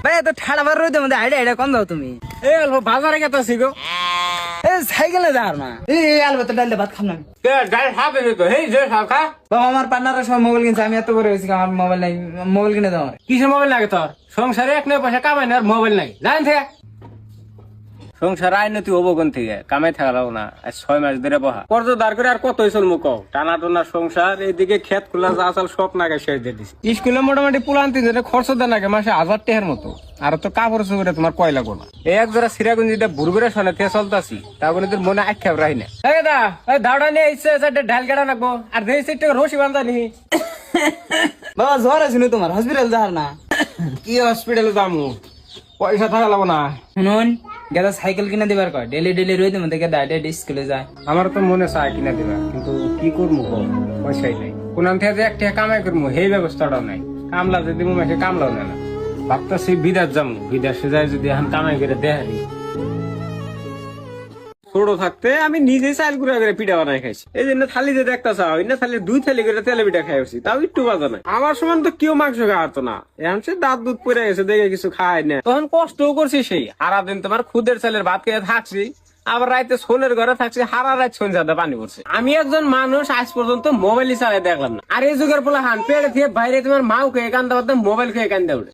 ভাই এত ঠাড়া বার রইতে মধ্যে আইডিয়া আইডিয়া কম দাও তুমি। এই অল্প বাজারে গেতাছি গো। এই সাইকেলে যাওয়ার না এই আলবা তো ডাল ভাত খাম না। ডাল খাবে তো এই যে খাও খা। বাবা আমার পার্টনারের সময় মোবাইল কিনছে, আমি এত করে হয়েছি আমার মোবাইল নাই, মোবাইল কিনে দাও আমার। কিসের মোবাইল লাগে তোর? সংসারে এক নয় পয়সা কামাই না আর মোবাইল নাই জানেন থেকে। সংসার আইনতি হবো কোন থেকে, কামাই থাকা লাগবো না। আর 6 মাস ধরে বহা কর্জ দাঁড় করে আর কতই চলমু কও। টানা টানা সংসার, এইদিকে খেত খোলা যা আসাল সব নাগে শেষ দিয়ে দিছি। স্কুলে মোটামুটি পুলান 3 জনে খরচ দেন নাগে মাসে 1000 টাকার মতো। আর তো কাপড় চোপড়ে তোমার কয় লাগবো না। এই এক জোড়া সিরাগুঞ্জিটা বুড়গুড়ে শোনে থেকে চলতাছি, তা বলে তোর মনে আখ্যাপ রাহি না। দা ওই দাওড়া নিয়ে ইচ্ছে ঢাল কাটা রাখবো আর দেই সেটা রশি বান্ধা নি। বাবা জ্বর আছে না তোমার, হসপিটাল যাওয়ার না। কি হসপিটালে যামু, পয়সা থাকা লাগবো না। শুনুন গেদা সাইকেল কিনে দিবার কয়, ডেলি ডেলি রইতে মধ্যে গেদা ডেলি স্কুলে যায়। আমার তো মনে চায় কিনা দিবা, কিন্তু কি করবো পয়সাই নাই। কোন থেকে যে 1 টাকা কামাই করবো সেই ব্যবস্থাটাও নাই। কামলা যদি মাসে কামলাও না। ভাবতেছি বিদেশ যাবো, বিদেশে যাই যদি এখন কামাই করে দেখারি। ছোট থাকতে আমি নিজেই চাল গুঁড়া করে পিঠা বানাই খাইছি। এই জন্য থালি যে দেখতে চাও না, থালি 2 থালি করে তেলে পিঠা খাইছি, তাও একটু বাজা নাই। আমার সমান তো কেউ মাংস খাওয়াতো না। এখন সে দাঁত দুধ পড়ে গেছে দেখে কিছু খায় না। তখন কষ্টও করছি সেই সারাদিন তোমার খুদের চালের ভাত খেয়ে থাকছি, আবার রাইতে সোনের ঘরে থাকছি, হারা রাত সোন যাতে পানি পড়ছে। আমি একজন মানুষ আজ পর্যন্ত মোবাইলই চালাই দেখলাম না। আর এই যুগের পোলা হান পেড়ে থেকে বাইরে তোমার মাও খেয়ে কান্দা পারতাম, মোবাইল খেয়ে কান্দা উঠে।